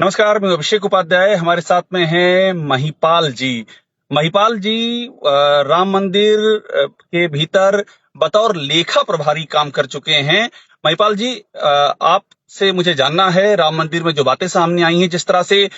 नमस्कार, मैं अभिषेक उपाध्याय। हमारे साथ में हैं महिपाल जी। महिपाल जी राम मंदिर के भीतर बतौर लेखा प्रभारी काम कर चुके हैं। महिपाल जी, आपसे मुझे जानना है, राम मंदिर में जो बातें सामने आई हैं, जिस तरह से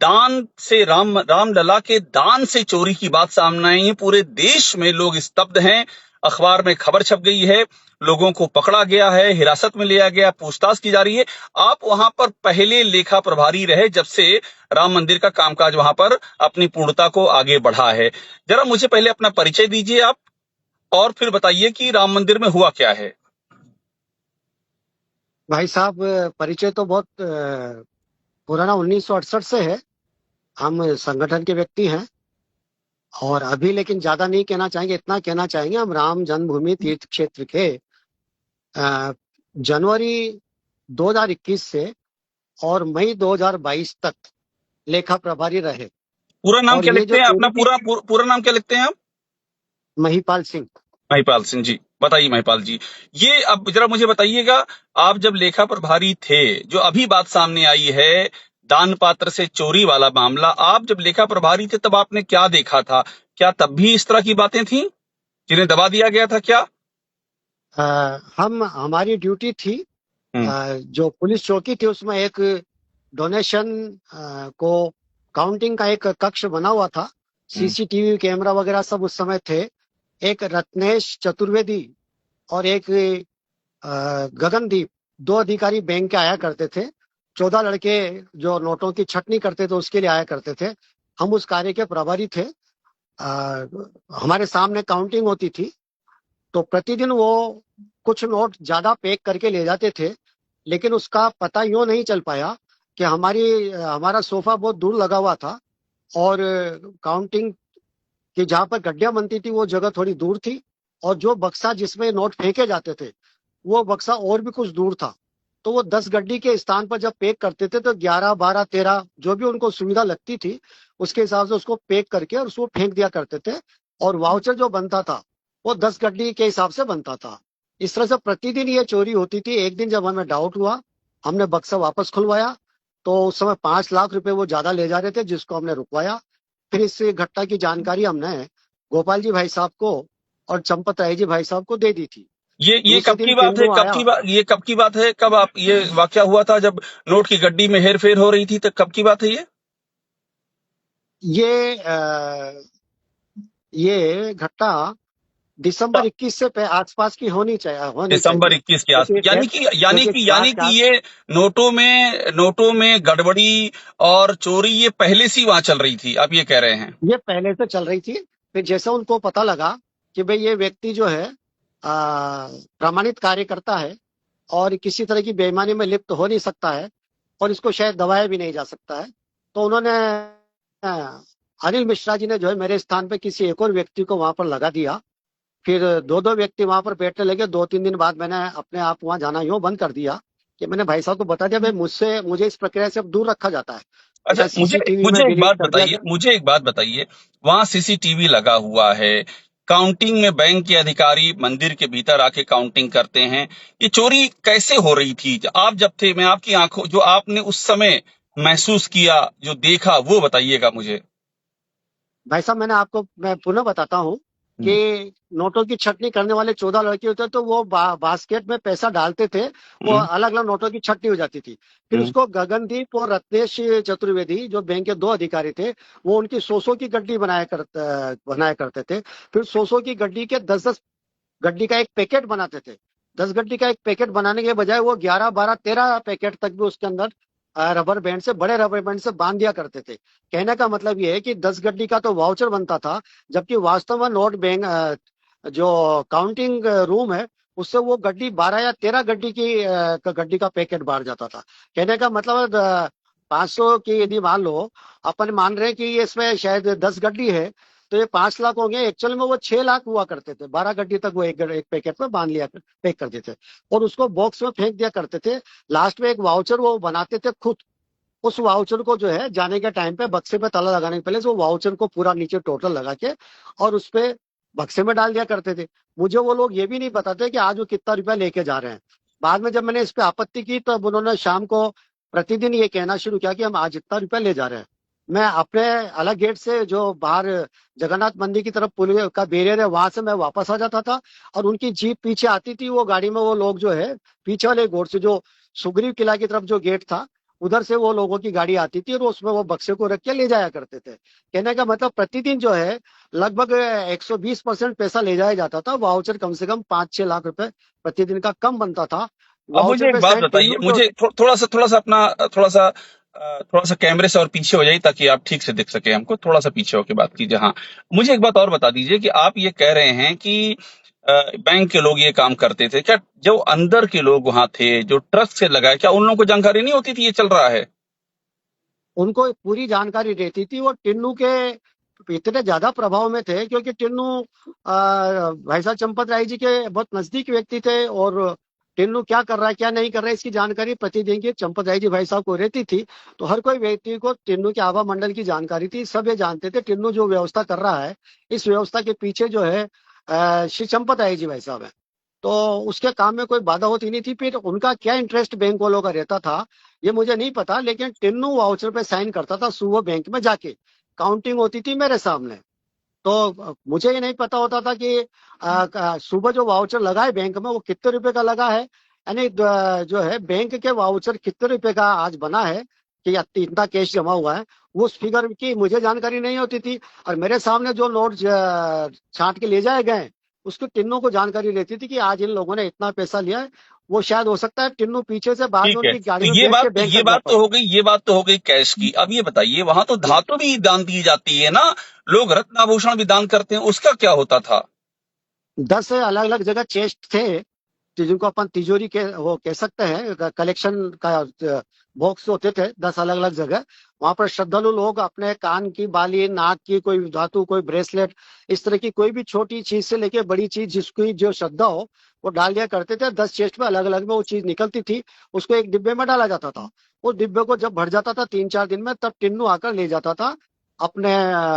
दान से रामलला के दान से चोरी की बात सामने आई है, पूरे देश में लोग स्तब्ध हैं। अखबार में खबर छप गई है, लोगों को पकड़ा गया है, हिरासत में लिया गया, पूछताछ की जा रही है। आप वहां पर पहले लेखा प्रभारी रहे जब से राम मंदिर का कामकाज वहां पर अपनी पूर्णता को आगे बढ़ा है। जरा मुझे पहले अपना परिचय दीजिए आप, और फिर बताइए कि राम मंदिर में हुआ क्या है। भाई साहब, परिचय तो बहुत पुराना 1968 से है। हम संगठन के व्यक्ति हैं और अभी लेकिन ज्यादा नहीं कहना चाहेंगे, इतना कहना चाहेंगे हम राम जन्मभूमि तीर्थ क्षेत्र के अ, जनवरी 2021 से और मई 2022 तक लेखा प्रभारी रहे। पूरा नाम और क्या ये लिखते जो हैं अपना? चोरी थी, पूरा नाम क्या लिखते हैं आप? महिपाल सिंह। महिपाल सिंह जी। बताइए महिपाल जी, ये अब जरा मुझे बताइएगा, आप जब लेखा प्रभारी थे, जो अभी बात सामने आई है, दान पात्र से चोरी वाला मामला, आप जब लेखा प्रभारी थे तब आपने क्या देखा था? क्या तब भी इस तरह की बातें थी जिन्हें दबा दिया गया था क्या? हम हमारी ड्यूटी थी। हम्म। जो पुलिस चौकी थी उसमें एक डोनेशन को काउंटिंग का एक कक्ष बना हुआ था। हम्म। सीसीटीवी कैमरा वगैरह सब उस समय थे। एक रत्नेश चतुर्वेदी और एक गगनदीप, दो अधिकारी बैंक के आया करते थे। 14 लड़के जो नोटों की छटनी करते थे उसके लिए आया करते थे। हम उस कार्य के प्रभारी थे। अ, हमारे सामने काउंटिंग होती थी तो प्रतिदिन वो कुछ नोट ज्यादा पैक करके ले जाते थे। लेकिन उसका पता यूं नहीं चल पाया कि हमारा सोफा बहुत दूर लगा हुआ था और काउंटिंग की जहां पर गड्ढियां बनती थी वो जगह थोड़ी दूर थी। और जो बक्सा जिसमें नोट फेंके जाते थे वो बक्सा और भी कुछ दूर था। तो वो 10 गड्डी के स्थान पर जब पैक करते थे तो 11, 12, 13 जो भी उनको सुविधा लगती थी उसके हिसाब से उसको पैक करके और उसको फेंक दिया करते थे। और वाउचर जो बनता था वो 10 गड्डी के हिसाब से बनता था। इस तरह से प्रतिदिन ये चोरी होती थी। एक दिन जब हमें डाउट हुआ, हमने बक्सा वापस खुलवाया तो उस समय 5 लाख रुपए वो ज्यादा ले जा रहे थे, जिसको हमने रुकवाया। फिर इस घटना की जानकारी हमने गोपाल जी भाई साहब को और चंपत राय जी भाई साहब को दे दी थी। ये दूसरे कब दिन की बात है? पिंटू आया। ये कब की बात है? कब आप ये वाकया हुआ था जब नोट की गड्डी में हेर फेर हो रही थी? तो कब की बात है ये? ये घटना दिसंबर 21 से आसपास की होनी दिसंबर चाहिए 21 के क्योंकि आसपास, क्योंकि यानी कि ये नोटों में गड़बड़ी और चोरी ये पहले से ही वहां चल रही थी, आप ये कह रहे हैं? ये पहले से चल रही थी। फिर जैसे उनको पता लगा कि भाई ये व्यक्ति जो है प्रमाणित कार्य करता है और किसी तरह की बेईमानी में लिप्त हो नहीं सकता है और इसको शायद दबाया भी नहीं जा सकता है, तो उन्होंने अनिल मिश्रा जी ने जो है मेरे स्थान पे किसी एक और व्यक्ति को वहां पर लगा दिया। फिर दो दो व्यक्ति वहां पर बैठने लगे। 2-3 दिन बाद मैंने अपने आप वहां जाना यूं बंद कर दिया कि मैंने भाई साहब को बता दिया भाई मुझे इस प्रक्रिया से अब दूर रखा जाता है। अच्छा, मैं सीसीटीवी में मुझे एक बात बताइए, वहां सीसीटीवी लगा हुआ है, काउंटिंग में बैंक के अधिकारी मंदिर के भीतर आके काउंटिंग करते हैं, ये चोरी कैसे हो रही थी? आप जब थे, मैं आपकी आंखों, जो आपने उस समय महसूस किया, जो देखा, वो बताइएगा मुझे। भाई साहब, मैं पुनः बताता हूँ हम्म। कि नोटों की छटनी करने वाले 14 लड़के होते तो वो बास्केट में पैसा डालते थे। वो हम्म। अलग अलग नोटों की छटनी हो जाती थी। फिर हम्म। उसको गगनदीप और रत्नेश चतुर्वेदी जो बैंक के दो अधिकारी थे वो उनकी 100 की गड्डी बनाया करते थे। फिर 100 की गड्डी के 10-10 गड्डी का एक पैकेट बनाते थे। 10 गड्डी का एक पैकेट बनाने के बजाय वो 11, 12, 13 पैकेट तक भी उसके अंदर रबर बैंड से, बड़े रबर बैंड से बांध दिया करते थे। कहने का मतलब ये है कि 10 गड्डी का तो वाउचर बनता था, जबकि वास्तव में नोट बैंक जो काउंटिंग रूम है उससे वो गड्डी 12 या 13 गड्डी गड्डी का पैकेट बाहर जाता था। कहने का मतलब 500 की यदि मान लो, अपन मान रहे हैं कि ये इसमें शायद 10 गड्डी है तो ये 5 लाख हो गए। एक्चुअल में वो 6 लाख हुआ करते थे। 12 गड्डी तक वो एक पैकेट में बांध लिया, पैक कर देते और उसको बॉक्स में फेंक दिया करते थे। लास्ट में एक वाउचर वो बनाते थे खुद। उस वाउचर को जो है जाने के टाइम पे बक्से पे ताला लगाने के पहले से वो वाउचर को पूरा नीचे टोटल लगा के और उस पे बक्से में डाल दिया करते थे। मुझे वो लोग ये भी नहीं बताते कि आज वो कितना रुपया लेके जा रहे हैं। बाद में जब मैंने इस पे आपत्ति की तब उन्होंने शाम को प्रतिदिन ये कहना शुरू किया कि हम आज इतना रुपया ले जा रहे हैं। मैं अपने अलग गेट से जो बाहर जगन्नाथ मंदिर की तरफ पुल का बैरियर है वहां से मैं वापस आ जाता था, और उनकी जीप पीछे आती थी, वो गाड़ी में वो लोग जो है पीछे वाले गेट से, जो सुग्रीव किला की तरफ जो गेट था उधर से वो लोगों की गाड़ी आती थी और उसमें वो बक्से को रख के ले जाया करते थे। कहने का मतलब प्रतिदिन जो है लगभग 120% पैसा ले जाया जाता था। वाउचर कम से कम 5-6 लाख रुपए प्रतिदिन का कम बनता था। अब मुझे वाउचर एक पे बात साइन बताइए, टेन्नूर जो। मुझे थोड़ा सा अपना थोड़ा सा कैमरे से और पीछे हो जाइए ताकि आप ठीक से दिख सके हमको। थोड़ा सा पीछे होके बात कीजिए। हाँ, मुझे एक बात और बता दीजिए कि आप ये कह रहे हैं कि बैंक के लोग ये काम करते थे, क्या जो अंदर के लोग वहां थे जो ट्रस्ट से लगाए, क्या उन लोगों को जानकारी नहीं होती थी ये चल रहा है? उनको पूरी जानकारी रहती थी। वो टिन्नू के इतने ज्यादा प्रभाव में थे क्योंकि टिन्नू भाई साहब चंपत राय जी के बहुत नजदीक व्यक्ति थे, और टिन्नू क्या कर रहा है क्या नहीं कर रहा है इसकी जानकारी प्रतिदिन की चंपत राय जी भाई साहब को रहती थी। तो हर कोई व्यक्ति को टिन्नू के आभा मंडल की जानकारी थी। सब ये जानते थे टिन्नू जो व्यवस्था कर रहा है, इस व्यवस्था के पीछे जो है श्री चंपत राय जी भाई साहब है। तो उसके काम में कोई बाधा होती नहीं थी। फिर उनका क्या इंटरेस्ट बैंक वालों का रहता था ये मुझे नहीं पता, लेकिन टिन्नू वाउचर पे साइन करता था सुबह बैंक में जाके। काउंटिंग होती थी मेरे सामने। तो मुझे ये नहीं पता होता था कि सुबह जो वाउचर लगा है बैंक में वो कितने रुपए का लगा है, यानी जो है बैंक के वाउचर कितने रुपए का आज बना है कि इतना कैश जमा हुआ है, उस फिगर की मुझे जानकारी नहीं होती थी। और मेरे सामने जो नोट छांट के ले जाए गए उसको टिन्नू को जानकारी रहती थी कि आज इन लोगों ने इतना पैसा लिया है। वो शायद हो सकता है टिन्नू पीछे से बाद में ठीक है, उनकी गाड़ी तो में ये बैठ बात के बैंक ये तक बात जाता तो हो। हो गई, ये बात तो हो गई कैश की। अब ये बताइए, वहां तो धातु भी दान दी जाती है ना, लोग रत्न आभूषण भी दान करते हैं, उसका क्या होता था? 10 अलग अलग जगह चेस्ट थे, जिनको अपन तिजोरी के वो कह सकते हैं, कलेक्शन का बॉक्स होते थे 10 अलग अलग जगह। वहां पर श्रद्धालु लोग अपने कान की बाली, नाक की कोई धातु, कोई ब्रेसलेट, इस तरह की कोई भी छोटी चीज से लेके बड़ी चीज जिसकी जो श्रद्धा हो वो डाल दिया करते थे। 10 चेस्ट में अलग अलग में वो चीज निकलती थी, उसको एक डिब्बे में डाला जाता था। उस डिब्बे को जब भर जाता था 3-4 दिन में, तब टिन्नू आकर ले जाता था अपने,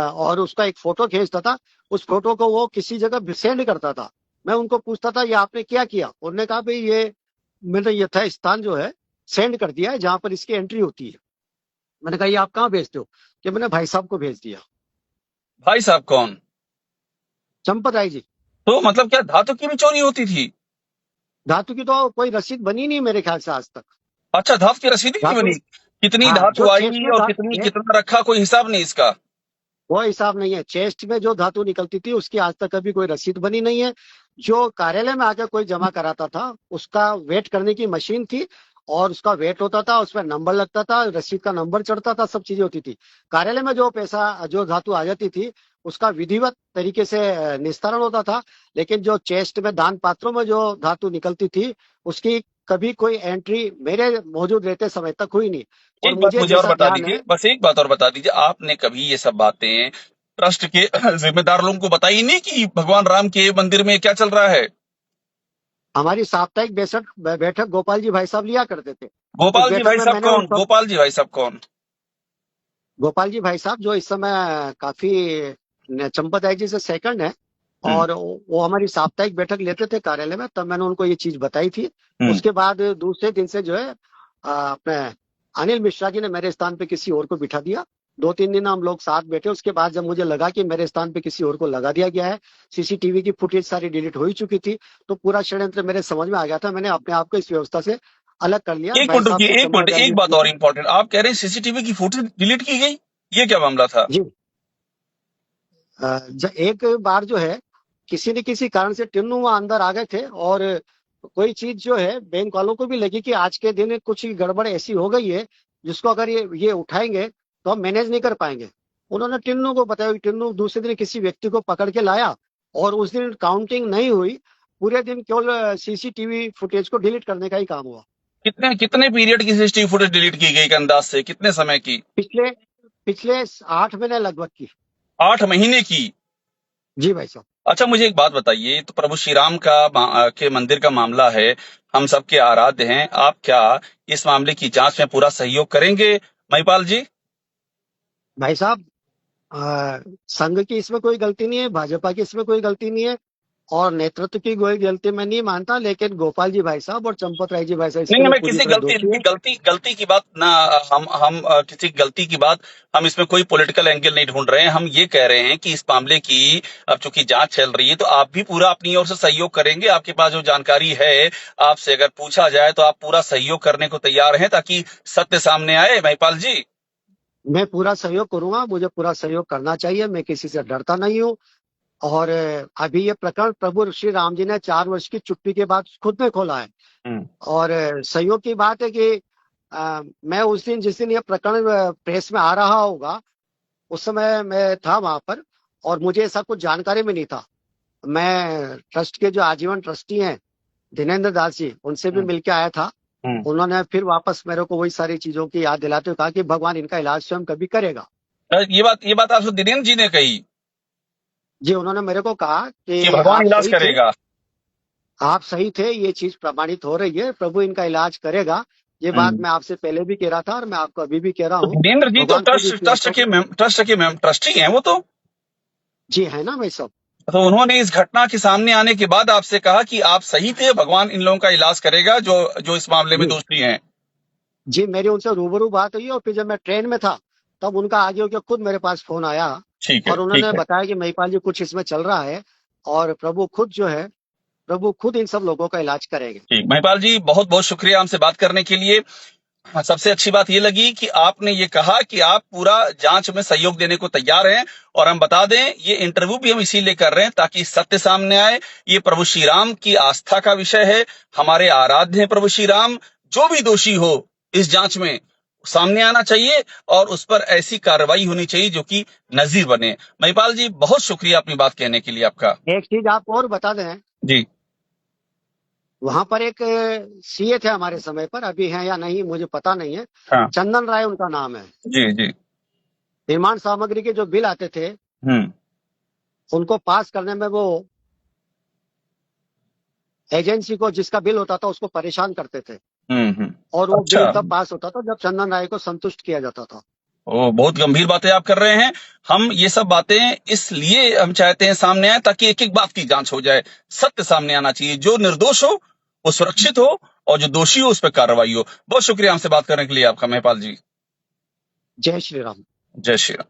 और उसका एक फोटो खींचता था। उस फोटो को वो किसी जगह सेंड करता था। मैं उनको पूछता था ये आपने क्या किया, उन्होंने कहा भाई ये मैंने यथा स्थान जो है सेंड कर दिया है जहां पर इसकी एंट्री होती है। मैंने कहा ये आप कहाँ भेजते हो, कि मैंने भाई साहब को भेज दिया। भाई साहब कौन? चंपत राय जी। तो मतलब क्या धातु की भी चोरी होती थी? धातु की तो कोई रसीद बनी नहीं मेरे ख्याल से आज तक। अच्छा, धातु की रसीद ही नहीं धातु, बनी? कितनी हाँ जो धातु चेस्ट आई में और कितनी कितना रखा, कोई हिसाब नहीं इसका? वो हिसाब नहीं है। चेस्ट में जो धातु निकलती थी उसकी आज तक कभी कोई रसीद बनी नहीं है। जो कार्यालय में आकर कोई जमा कराता था उसका वेट करने की मशीन थी, और उसका वेट होता था, उसमें नंबर लगता था, रसीद का नंबर चढ़ता था, सब चीजें होती थी। कार्यालय में जो पैसा जो धातु आ जाती थी उसका विधिवत तरीके से निस्तारण होता था। लेकिन जो चेस्ट में दान पात्रों में जो धातु निकलती थी उसकी कभी कोई एंट्री मेरे मौजूद रहते समय तक हुई नहीं। और एक बात मुझे मुझे और जैसा बता ध्यान दीजिए, है, बस एक बात और बता दीजिए, आपने कभी ये सब बातें ट्रस्ट के जिम्मेदार लोगों को बताई नहीं कि भगवान राम के मंदिर में क्या चल रहा है? हमारी साप्ताहिक बैठक गोपाल जी भाई साहब लिया करते थे। उस गोपाल जी बैठक भाई में साहब मैंने उन कौन? सब, गोपाल जी भाई साहब कौन? गोपाल जी भाई साहब जो इस समय काफी चंपत राय जी से सेकंड है, हम्म। और वो हमारी साप्ताहिक बैठक लेते थे कार्यालय में, तब मैंने उनको ये चीज बताई थी। हम्म। उसके बाद दूसरे दिन से जो है अपने अनिल मिश्रा जी ने मेरे स्थान पे किसी और को बिठा दिया। 2-3 दिन हम लोग साथ बैठे। उसके बाद जब मुझे लगा कि मेरे स्थान पे किसी और को लगा दिया गया है, सीसीटीवी की फुटेज सारी डिलीट हो ही चुकी थी, तो पूरा षड्यंत्र मेरे समझ में आ गया था। मैंने अपने आप को इस व्यवस्था से अलग कर लिया। एक भाई मिनट साहब रुकिए, से एक मिनट, चंपत राय एक जी बात ठीक और है। इम्पोर्टेंट। आप कह रहे हैं सीसीटीवी की फुटेज डिलीट की गई? ये क्या मामला था? जी, एक बार जो है किसी न किसी कारण से टिन्नू वहां अंदर आ गए थे, और कोई चीज जो है बैंक वालों को भी लगी कि आज के दिन कुछ गड़बड़ ऐसी हो गई है जिसको अगर ये उठाएंगे तो हम मैनेज नहीं कर पाएंगे। उन्होंने टिन्नू को बताया कि टिन्नू दूसरे दिन किसी व्यक्ति को पकड़ के लाया, और उस दिन काउंटिंग नहीं हुई। पूरे दिन केवल सीसीटीवी फुटेज को डिलीट करने का ही काम हुआ। कितने कितने पीरियड की सीसीटीवी फुटेज डिलीट की गई, के अंदाज से कितने समय की? पिछले पिछले 8 महीने लगभग की। 8 महीने की? जी भाई साहब। अच्छा, मुझे एक बात बताइए, तो प्रभु श्री राम का के मंदिर का मामला है, हम सबके आराध्य हैं, आप क्या इस मामले की जांच में पूरा सहयोग करेंगे महिपाल जी? भाई साहब संघ की इसमें कोई गलती नहीं है, भाजपा की इसमें कोई गलती नहीं है। और नेतृत्व की कोई गलती मैं नहीं मानता, लेकिन गोपाल जी भाई साहब और चंपत राय जी भाई साहब इसके नहीं, लिए मैं पूरी किसी तरह दोषी है। गलती की बात ना, हम किसी गलती की बात, हम इसमें कोई पॉलिटिकल एंगल नहीं ढूंढ रहे हैं। हम ये कह रहे हैं कि इस मामले की अब चूंकि जांच चल रही है, तो आप भी पूरा अपनी ओर से सहयोग करेंगे। आपके पास जो जानकारी है, आपसे अगर पूछा जाए तो आप पूरा सहयोग करने को तैयार हैं ताकि सत्य सामने आए, महिपाल जी? मैं पूरा सहयोग करूंगा, मुझे पूरा सहयोग करना चाहिए, मैं किसी से डरता नहीं हूँ। और अभी ये प्रकरण प्रभु श्री राम जी ने 4 वर्ष की चुप्पी के बाद खुद में खोला है। हम्म। और सहयोग की बात है कि मैं उस दिन, जिस दिन ये प्रकरण प्रेस में आ रहा होगा, उस समय मैं था वहां पर, और मुझे ऐसा कुछ जानकारी में नहीं था। मैं ट्रस्ट के जो आजीवन ट्रस्टी हैं दिनेंद्र दास जी, उनसे भी हम्म। मिलके आया था। हम्म। उन्होंने फिर वापस मेरे को वही सारी चीजों की याद दिलाते हुए कहा कि भगवान इनका इलाज स्वयं कभी करेगा। ये बात आपसे दिनेंद्र जी ने कही जी, उन्होंने मेरे को कहा कि कि भगवान इलाज करेगा? आप सही थे, ये चीज प्रमाणित हो रही है, प्रभु इनका इलाज करेगा। ये बात हम्म। मैं आपसे पहले भी कह रहा था और मैं आपको अभी भी कह रहा तो हूँ। दिनेंद्र जी तो भगवान खुद ट्रस्ट इस ट्रस्ट बातों, के ट्रस्टी हैं वो तो। जी है ना भाई साहब। तो उन्होंने इस घटना के सामने आने के बाद आपसे कहा कि आप सही थे, भगवान इन लोगों का इलाज करेगा जो जो इस मामले में जी दोषी हैं। जी, मेरी उनसे रूबरू बात हुई, और फिर जब मैं ट्रेन में था तब उनका आगे होकर खुद मेरे पास फोन आया, ठीक है, और ठीक उन्होंने है, बताया कि महिपाल जी कुछ इसमें चल रहा है, और प्रभु खुद जो है, प्रभु खुद इन सब लोगों का इलाज करेंगे। ठीक। महिपाल जी, बहुत बहुत शुक्रिया हमसे बात करने के लिए। हाँ, सबसे अच्छी बात ये लगी कि आपने ये कहा कि आप पूरा जांच में सहयोग देने को तैयार हैं। और हम बता दें, ये इंटरव्यू भी हम इसीलिए कर रहे हैं ताकि सत्य सामने आए। ये प्रभु श्री राम की आस्था का विषय है, हमारे आराध्य हैं प्रभु श्री राम। जो भी दोषी हो इस जांच में सामने आना चाहिए, और उस पर ऐसी कार्रवाई होनी चाहिए जो कि नजीर बने। महिपाल जी, बहुत शुक्रिया अपनी बात कहने के लिए आपका। एक चीज आपको और बता दें, जी। वहां पर एक सीए थे हमारे समय पर, अभी हैं या नहीं मुझे पता नहीं है, हाँ। चंदन राय उनका नाम है। जी जी। निर्माण सामग्री के जो बिल आते थे, हम्म। उनको पास करने में वो एजेंसी को, जिसका बिल होता था, उसको परेशान करते थे। हम्म। और वो अच्छा। बिल तब पास होता था जब चंदन राय को संतुष्ट किया जाता था। ओ, बहुत गंभीर बातें आप कर रहे हैं। हम ये सब बातें इसलिए हम चाहते हैं सामने आए ताकि एक एक बात की जांच हो जाए। सत्य सामने आना चाहिए, जो निर्दोष हो वो सुरक्षित हो, और जो दोषी हो उस पर कार्रवाई हो। बहुत शुक्रिया हमसे बात करने के लिए आपका, महिपाल जी। जय श्री राम। जय श्री राम।